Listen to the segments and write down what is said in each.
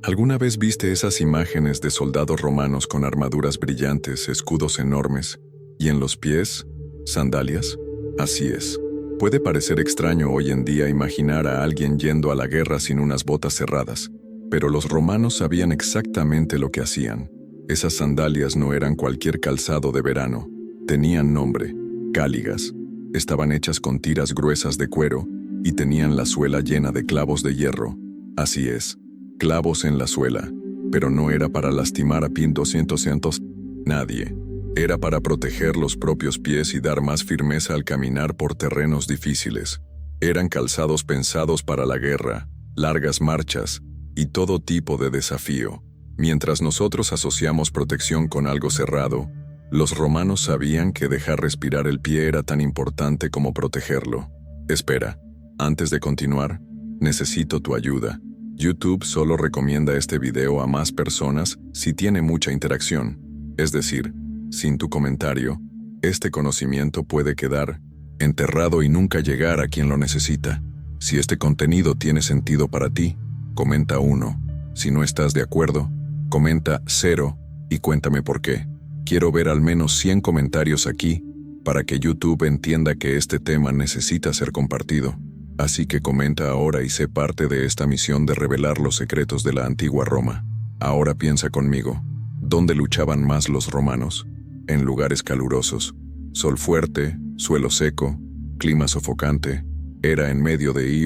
¿Alguna vez viste esas imágenes de soldados romanos con armaduras brillantes, escudos enormes, y en los pies, sandalias? Así es. Puede parecer extraño hoy en día imaginar a alguien yendo a la guerra sin unas botas cerradas, pero los romanos sabían exactamente lo que hacían. Esas sandalias no eran cualquier calzado de verano. Tenían nombre, cáligas. Estaban hechas con tiras gruesas de cuero y tenían la suela llena de clavos de hierro. Así es, clavos en la suela, pero no era para lastimar a pintos nadie. Era para proteger los propios pies y dar más firmeza al caminar por terrenos difíciles. Eran calzados pensados para la guerra, largas marchas y todo tipo de desafío. Mientras nosotros asociamos protección con algo cerrado, los romanos sabían que dejar respirar el pie era tan importante como protegerlo. Espera, antes de continuar, necesito tu ayuda. YouTube solo recomienda este video a más personas si tiene mucha interacción. Es decir, sin tu comentario, este conocimiento puede quedar enterrado y nunca llegar a quien lo necesita. Si este contenido tiene sentido para ti, comenta 1. Si no estás de acuerdo, comenta 0 y cuéntame por qué. Quiero ver al menos 100 comentarios aquí para que YouTube entienda que este tema necesita ser compartido. Así que comenta ahora y sé parte de esta misión de revelar los secretos de la antigua Roma. Ahora piensa conmigo, ¿dónde luchaban más los romanos? En lugares calurosos, sol fuerte, suelo seco, clima sofocante, era en medio de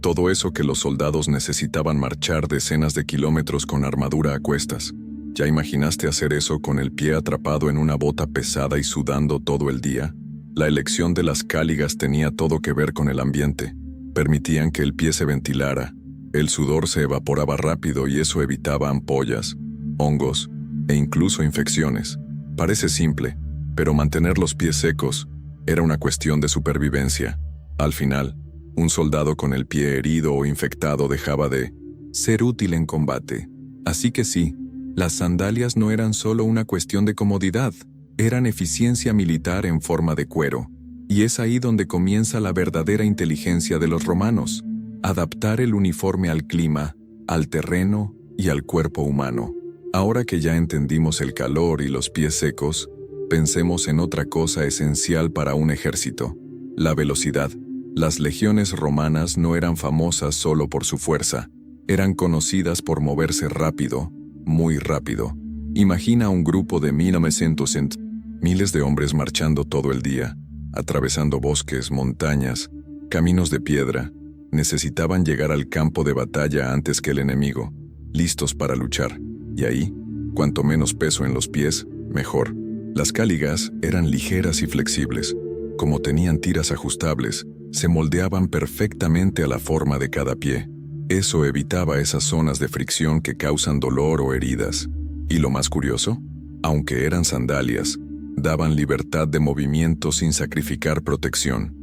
todo eso que los soldados necesitaban marchar decenas de kilómetros con armadura a cuestas. ¿Ya imaginaste hacer eso con el pie atrapado en una bota pesada y sudando todo el día? La elección de las cáligas tenía todo que ver con el ambiente. Permitían que el pie se ventilara, el sudor se evaporaba rápido y eso evitaba ampollas, hongos e incluso infecciones. Parece simple, pero mantener los pies secos era una cuestión de supervivencia. Al final, un soldado con el pie herido o infectado dejaba de ser útil en combate. Así que sí, las sandalias no eran solo una cuestión de comodidad, eran eficiencia militar en forma de cuero. Y es ahí donde comienza la verdadera inteligencia de los romanos, adaptar el uniforme al clima, al terreno y al cuerpo humano. Ahora que ya entendimos el calor y los pies secos, pensemos en otra cosa esencial para un ejército: la velocidad. Las legiones romanas no eran famosas solo por su fuerza, eran conocidas por moverse rápido, muy rápido. Imagina un grupo de miles de hombres marchando todo el día, atravesando bosques, montañas, caminos de piedra. Necesitaban llegar al campo de batalla antes que el enemigo, listos para luchar. Y ahí, cuanto menos peso en los pies, mejor. Las cáligas eran ligeras y flexibles. Como tenían tiras ajustables, se moldeaban perfectamente a la forma de cada pie. Eso evitaba esas zonas de fricción que causan dolor o heridas. Y lo más curioso, aunque eran sandalias, daban libertad de movimiento sin sacrificar protección.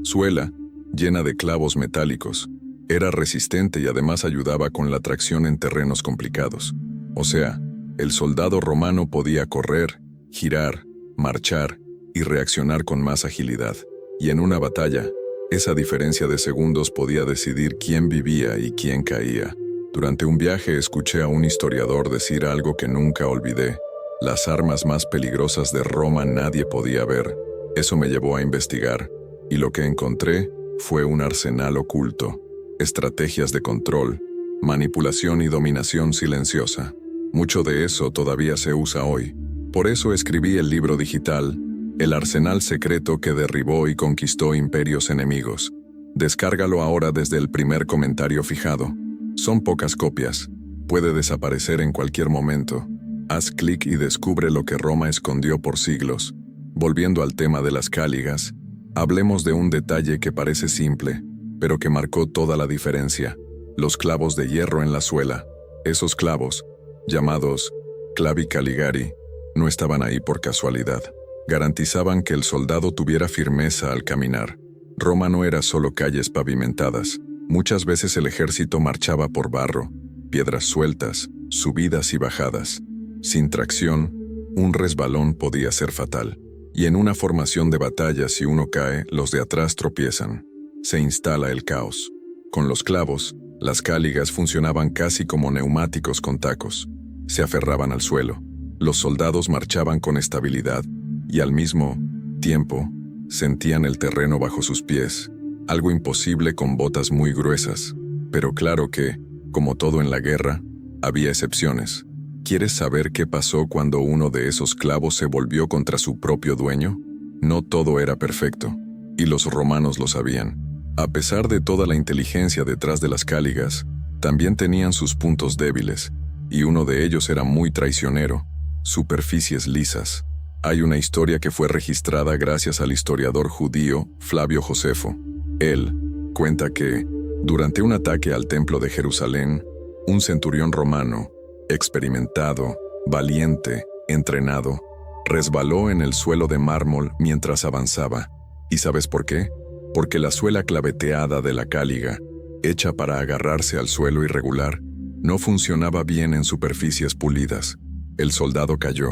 Suela, llena de clavos metálicos, era resistente y además ayudaba con la tracción en terrenos complicados. O sea, el soldado romano podía correr, girar, marchar y reaccionar con más agilidad. Y en una batalla, esa diferencia de segundos podía decidir quién vivía y quién caía. Durante un viaje escuché a un historiador decir algo que nunca olvidé: las armas más peligrosas de Roma nadie podía ver. Eso me llevó a investigar, y lo que encontré fue un arsenal oculto, estrategias de control, manipulación y dominación silenciosa. Mucho de eso todavía se usa hoy. Por eso escribí el libro digital, El arsenal secreto que derribó y conquistó imperios enemigos. Descárgalo ahora desde el primer comentario fijado. Son pocas copias. Puede desaparecer en cualquier momento. Haz clic y descubre lo que Roma escondió por siglos. Volviendo al tema de las cáligas, hablemos de un detalle que parece simple, pero que marcó toda la diferencia: los clavos de hierro en la suela. Esos clavos, llamados clavi caligari, no estaban ahí por casualidad. Garantizaban que el soldado tuviera firmeza al caminar. Roma no era solo calles pavimentadas. Muchas veces el ejército marchaba por barro, piedras sueltas, subidas y bajadas. Sin tracción, un resbalón podía ser fatal. Y en una formación de batalla, si uno cae, los de atrás tropiezan. Se instala el caos. Con los clavos, Las cáligas funcionaban casi como neumáticos con tacos. Se aferraban al suelo. Los soldados marchaban con estabilidad y al mismo tiempo sentían el terreno bajo sus pies, algo imposible con botas muy gruesas. Pero claro que, como todo en la guerra, había excepciones. ¿Quieres saber qué pasó cuando uno de esos clavos se volvió contra su propio dueño? No todo era perfecto, y los romanos lo sabían. A pesar de toda la inteligencia detrás de las cáligas, también tenían sus puntos débiles, y uno de ellos era muy traicionero: superficies lisas. Hay una historia que fue registrada gracias al historiador judío Flavio Josefo. Él cuenta que, durante un ataque al templo de Jerusalén, un centurión romano, experimentado, valiente, entrenado, resbaló en el suelo de mármol mientras avanzaba. ¿Y sabes por qué? Porque la suela claveteada de la cáliga, hecha para agarrarse al suelo irregular, no funcionaba bien en superficies pulidas. El soldado cayó,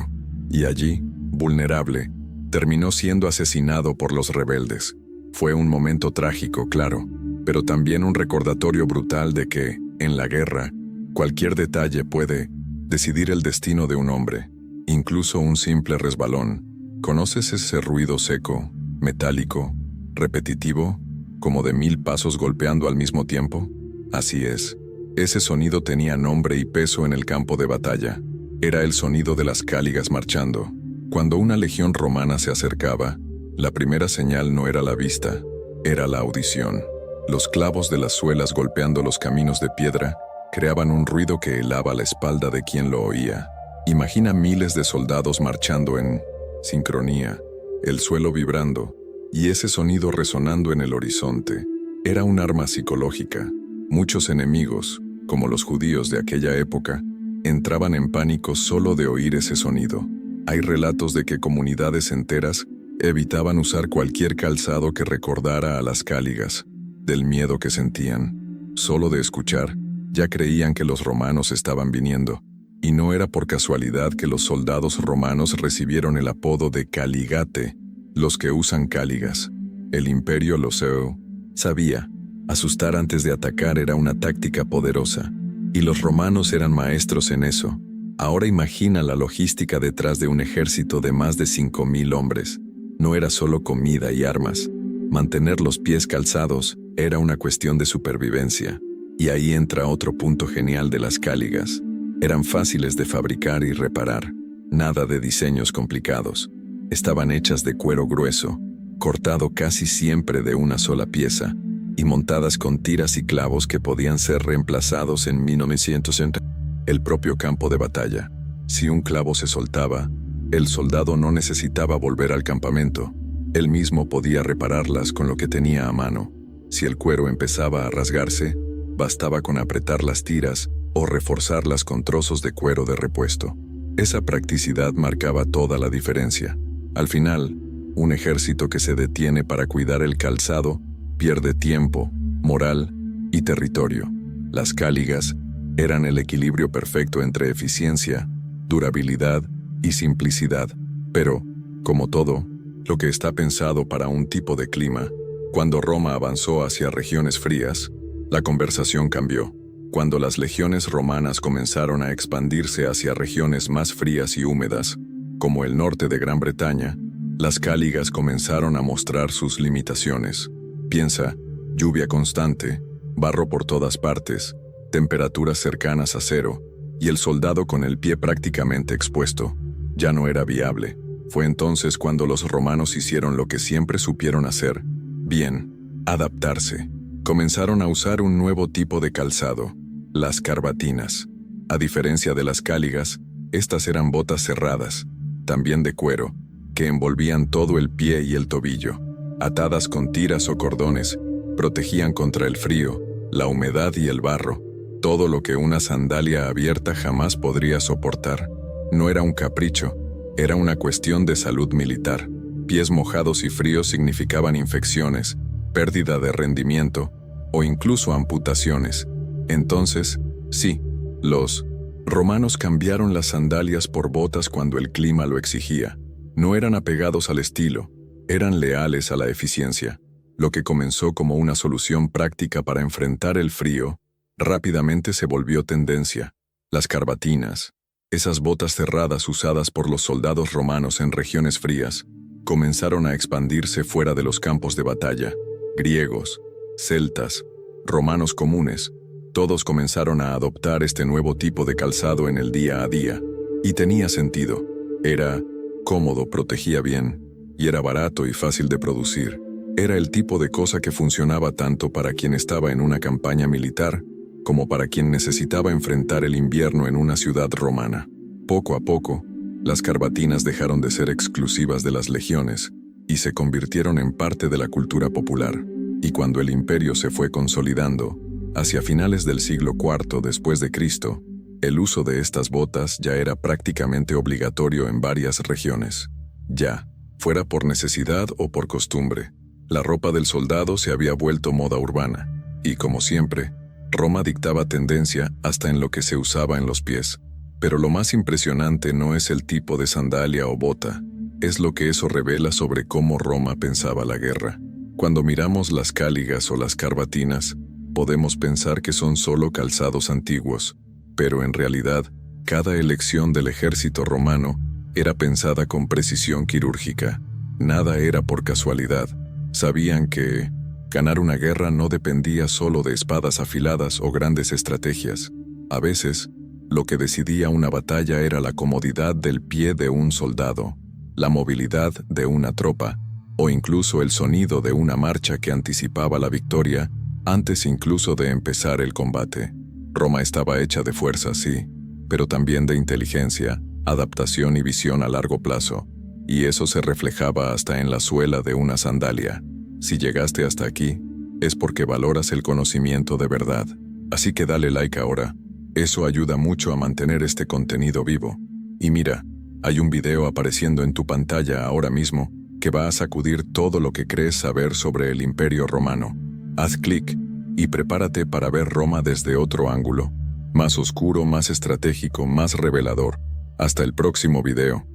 y allí, vulnerable, terminó siendo asesinado por los rebeldes. Fue un momento trágico, claro, pero también un recordatorio brutal de que, en la guerra, cualquier detalle puede decidir el destino de un hombre, incluso un simple resbalón. ¿Conoces ese ruido seco, metálico, repetitivo, como de 1000 pasos golpeando al mismo tiempo? Así es. Ese sonido tenía nombre y peso en el campo de batalla. Era el sonido de las cáligas marchando. Cuando una legión romana se acercaba, la primera señal no era la vista, era la audición. Los clavos de las suelas golpeando los caminos de piedra creaban un ruido que helaba la espalda de quien lo oía. Imagina miles de soldados marchando en sincronía, el suelo vibrando, y ese sonido resonando en el horizonte. Era un arma psicológica. Muchos enemigos, como los judíos de aquella época, entraban en pánico solo de oír ese sonido. Hay relatos de que comunidades enteras evitaban usar cualquier calzado que recordara a las cáligas, del miedo que sentían. Solo de escuchar, ya creían que los romanos estaban viniendo, y no era por casualidad que los soldados romanos recibieron el apodo de caligate, los que usan cáligas. El imperio lo sabía. Asustar antes de atacar era una táctica poderosa, y los romanos eran maestros en eso. Ahora imagina la logística detrás de un ejército de más de 5000 hombres. No era solo comida y armas. Mantener los pies calzados era una cuestión de supervivencia. Y ahí entra otro punto genial de las cáligas. Eran fáciles de fabricar y reparar. Nada de diseños complicados. Estaban hechas de cuero grueso, cortado casi siempre de una sola pieza, y montadas con tiras y clavos que podían ser reemplazados en 1960. El propio campo de batalla. Si un clavo se soltaba, el soldado no necesitaba volver al campamento. Él mismo podía repararlas con lo que tenía a mano. Si el cuero empezaba a rasgarse, bastaba con apretar las tiras o reforzarlas con trozos de cuero de repuesto. Esa practicidad marcaba toda la diferencia. Al final, un ejército que se detiene para cuidar el calzado pierde tiempo, moral y territorio. Las cáligas eran el equilibrio perfecto entre eficiencia, durabilidad y simplicidad. Pero, como todo, lo que está pensado para un tipo de clima, cuando Roma avanzó hacia regiones frías, la conversación cambió. Cuando las legiones romanas comenzaron a expandirse hacia regiones más frías y húmedas, como el norte de Gran Bretaña, las cáligas comenzaron a mostrar sus limitaciones. Piensa, lluvia constante, barro por todas partes, temperaturas cercanas a cero, y el soldado con el pie prácticamente expuesto. Ya no era viable. Fue entonces cuando los romanos hicieron lo que siempre supieron hacer. Bien, adaptarse. Comenzaron a usar un nuevo tipo de calzado, las carbatinas. A diferencia de las cáligas, estas eran botas cerradas, también de cuero, que envolvían todo el pie y el tobillo. Atadas con tiras o cordones, protegían contra el frío, la humedad y el barro, todo lo que una sandalia abierta jamás podría soportar. No era un capricho, era una cuestión de salud militar. Pies mojados y fríos significaban infecciones, pérdida de rendimiento o incluso amputaciones. Entonces, sí, los romanos cambiaron las sandalias por botas cuando el clima lo exigía. No eran apegados al estilo, eran leales a la eficiencia. Lo que comenzó como una solución práctica para enfrentar el frío, Rápidamente se volvió tendencia. Las carbatinas, esas botas cerradas usadas por los soldados romanos en regiones frías, comenzaron a expandirse fuera de los campos de batalla. Griegos, celtas, romanos comunes, todos comenzaron a adoptar este nuevo tipo de calzado en el día a día. Y tenía sentido. Era cómodo, protegía bien, y era barato y fácil de producir. Era el tipo de cosa que funcionaba tanto para quien estaba en una campaña militar, como para quien necesitaba enfrentar el invierno en una ciudad romana. Poco a poco, las carbatinas dejaron de ser exclusivas de las legiones y se convirtieron en parte de la cultura popular. Y cuando el imperio se fue consolidando, hacia finales del siglo IV después de Cristo, el uso de estas botas ya era prácticamente obligatorio en varias regiones. Ya, fuera por necesidad o por costumbre, la ropa del soldado se había vuelto moda urbana, y como siempre, Roma dictaba tendencia hasta en lo que se usaba en los pies. Pero lo más impresionante no es el tipo de sandalia o bota, es lo que eso revela sobre cómo Roma pensaba la guerra. Cuando miramos las cáligas o las carbatinas, podemos pensar que son solo calzados antiguos, pero en realidad, cada elección del ejército romano era pensada con precisión quirúrgica. Nada era por casualidad. Sabían que ganar una guerra no dependía solo de espadas afiladas o grandes estrategias. A veces, lo que decidía una batalla era la comodidad del pie de un soldado, la movilidad de una tropa, o incluso el sonido de una marcha que anticipaba la victoria antes incluso de empezar el combate. Roma estaba hecha de fuerza, sí, pero también de inteligencia, adaptación y visión a largo plazo, y eso se reflejaba hasta en la suela de una sandalia. Si llegaste hasta aquí, es porque valoras el conocimiento de verdad. Así que dale like ahora. Eso ayuda mucho a mantener este contenido vivo. Y mira, hay un video apareciendo en tu pantalla ahora mismo que va a sacudir todo lo que crees saber sobre el Imperio Romano. Haz clic y prepárate para ver Roma desde otro ángulo. Más oscuro, más estratégico, más revelador. Hasta el próximo video.